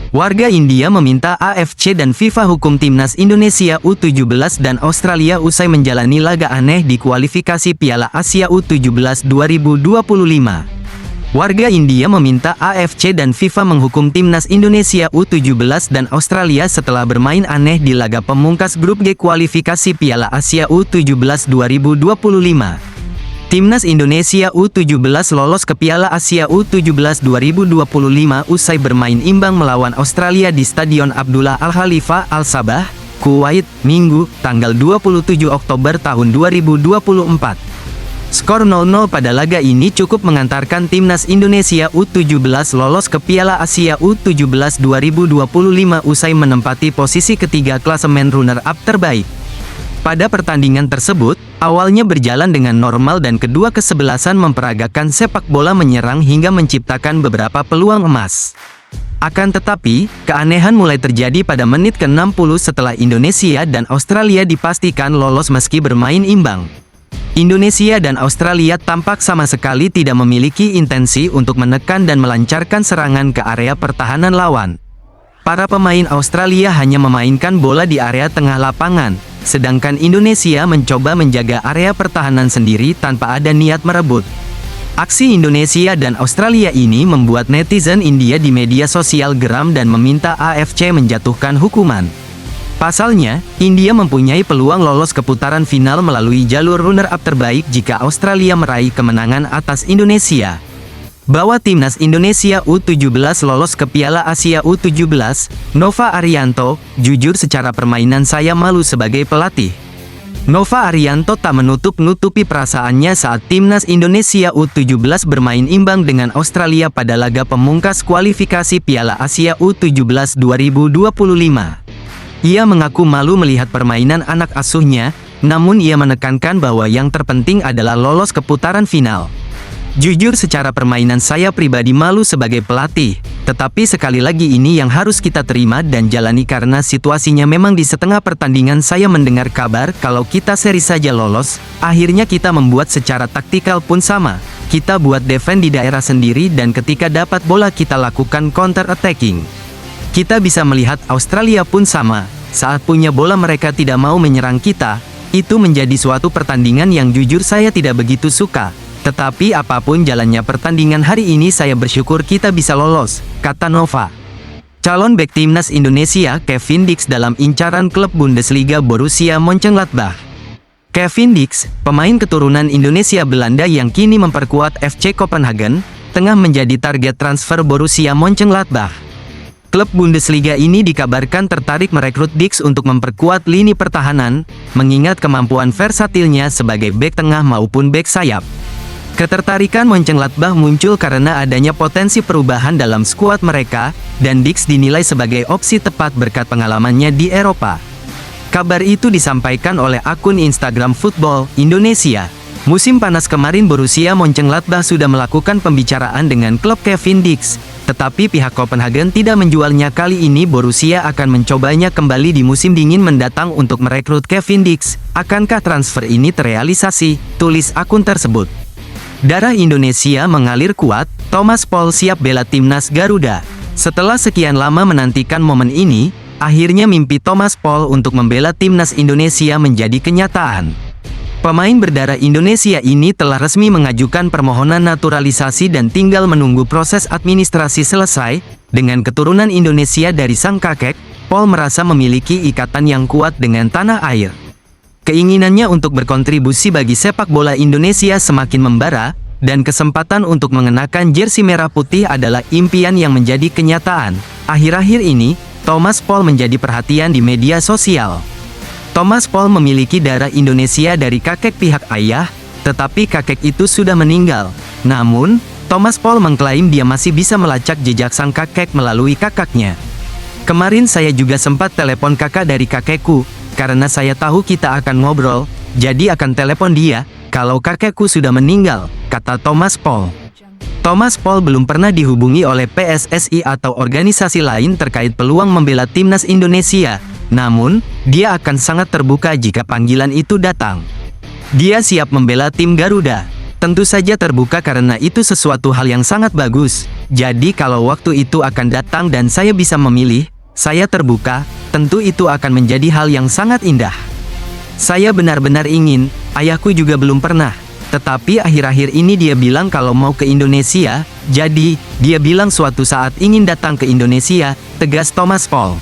Warga India meminta AFC dan FIFA hukum timnas Indonesia U17 dan Australia usai menjalani laga aneh di kualifikasi Piala Asia U17 2025. Warga India meminta AFC dan FIFA menghukum timnas Indonesia U17 dan Australia setelah bermain aneh di laga pemungkas grup G kualifikasi Piala Asia U17 2025. Timnas Indonesia U17 lolos ke Piala Asia U17 2025 usai bermain imbang melawan Australia di Stadion Abdullah Al-Khalifa Al-Sabah, Kuwait, Minggu, tanggal 27 Oktober tahun 2024. Skor 0-0 pada laga ini cukup mengantarkan timnas Indonesia U17 lolos ke Piala Asia U17 2025 usai menempati posisi ketiga klasemen runner-up terbaik. Pada pertandingan tersebut, awalnya berjalan dengan normal dan kedua kesebelasan memperagakan sepak bola menyerang hingga menciptakan beberapa peluang emas. Akan tetapi, keanehan mulai terjadi pada menit ke-60 setelah Indonesia dan Australia dipastikan lolos meski bermain imbang. Indonesia dan Australia tampak sama sekali tidak memiliki intensi untuk menekan dan melancarkan serangan ke area pertahanan lawan. Para pemain Australia hanya memainkan bola di area tengah lapangan, sedangkan Indonesia mencoba menjaga area pertahanan sendiri tanpa ada niat merebut. Aksi Indonesia dan Australia ini membuat netizen India di media sosial geram dan meminta AFC menjatuhkan hukuman. Pasalnya, India mempunyai peluang lolos ke putaran final melalui jalur runner-up terbaik jika Australia meraih kemenangan atas Indonesia. Bahwa timnas Indonesia U17 lolos ke Piala Asia U17, Nova Arianto, jujur secara permainan saya malu sebagai pelatih. Nova Arianto tak menutup-nutupi perasaannya saat timnas Indonesia U17 bermain imbang dengan Australia pada laga pemungkas kualifikasi Piala Asia U17 2025. Ia mengaku malu melihat permainan anak asuhnya, namun ia menekankan bahwa yang terpenting adalah lolos ke putaran final. Jujur secara permainan saya pribadi malu sebagai pelatih, tetapi sekali lagi ini yang harus kita terima dan jalani karena situasinya memang di setengah pertandingan saya mendengar kabar kalau kita seri saja lolos, akhirnya kita membuat secara taktikal pun sama. Kita buat defense di daerah sendiri dan ketika dapat bola kita lakukan counter attacking. Kita bisa melihat Australia pun sama, saat punya bola mereka tidak mau menyerang kita, itu menjadi suatu pertandingan yang jujur saya tidak begitu suka. Tetapi apapun jalannya pertandingan hari ini saya bersyukur kita bisa lolos, kata Nova. Calon bek timnas Indonesia Kevin Dix dalam incaran klub Bundesliga Borussia Mönchengladbach. Kevin Dix, pemain keturunan Indonesia Belanda yang kini memperkuat FC Copenhagen, tengah menjadi target transfer Borussia Mönchengladbach. Klub Bundesliga ini dikabarkan tertarik merekrut Dix untuk memperkuat lini pertahanan, mengingat kemampuan versatilnya sebagai bek tengah maupun bek sayap. Ketertarikan Mönchengladbach muncul karena adanya potensi perubahan dalam skuad mereka, dan Dix dinilai sebagai opsi tepat berkat pengalamannya di Eropa. Kabar itu disampaikan oleh akun Instagram Football Indonesia. Musim panas kemarin Borussia Mönchengladbach sudah melakukan pembicaraan dengan klub Kevin Dix, tetapi pihak Copenhagen tidak menjualnya. Kali ini Borussia akan mencobanya kembali di musim dingin mendatang untuk merekrut Kevin Dix. Akankah transfer ini terrealisasi? Tulis akun tersebut. Darah Indonesia mengalir kuat, Thomas Paul siap bela timnas Garuda. Setelah sekian lama menantikan momen ini, akhirnya mimpi Thomas Paul untuk membela timnas Indonesia menjadi kenyataan. Pemain berdarah Indonesia ini telah resmi mengajukan permohonan naturalisasi dan tinggal menunggu proses administrasi selesai. Dengan keturunan Indonesia dari sang kakek, Paul merasa memiliki ikatan yang kuat dengan tanah air. Keinginannya untuk berkontribusi bagi sepak bola Indonesia semakin membara, dan kesempatan untuk mengenakan jersey merah putih adalah impian yang menjadi kenyataan. Akhir-akhir ini, Thomas Paul menjadi perhatian di media sosial. Thomas Paul memiliki darah Indonesia dari kakek pihak ayah, tetapi kakek itu sudah meninggal. Namun, Thomas Paul mengklaim dia masih bisa melacak jejak sang kakek melalui kakaknya. Kemarin saya juga sempat telepon kakak dari kakekku, karena saya tahu kita akan ngobrol, jadi akan telepon dia, kalau kakekku sudah meninggal, kata Thomas Paul. Thomas Paul belum pernah dihubungi oleh PSSI atau organisasi lain terkait peluang membela timnas Indonesia, namun, dia akan sangat terbuka jika panggilan itu datang. Dia siap membela tim Garuda. Tentu saja terbuka karena itu sesuatu hal yang sangat bagus. Jadi kalau waktu itu akan datang dan saya bisa memilih, saya terbuka, tentu itu akan menjadi hal yang sangat indah. Saya benar-benar ingin, ayahku juga belum pernah. Tetapi akhir-akhir ini dia bilang kalau mau ke Indonesia, jadi, dia bilang suatu saat ingin datang ke Indonesia, tegas Thomas Paul.